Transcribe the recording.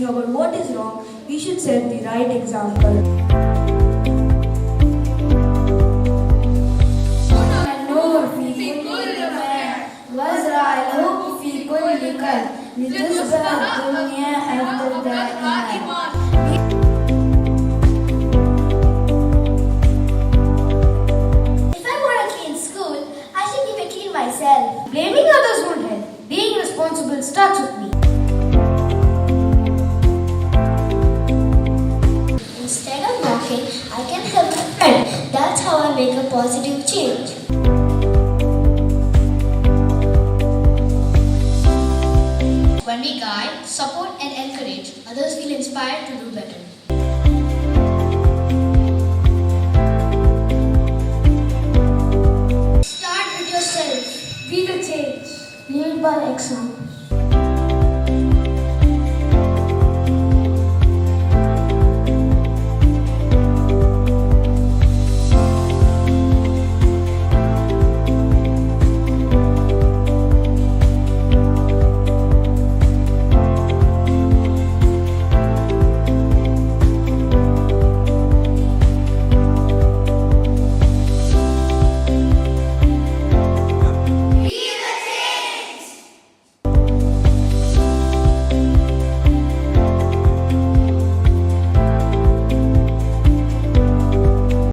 about what is wrong, we should set the right example. Myself. Blaming others won't help. Being responsible starts with me. Instead of mocking, I can help my friend. That's how I make a positive change. When we guide, support and encourage, others feel inspired to do better. Be the change. Lead by example.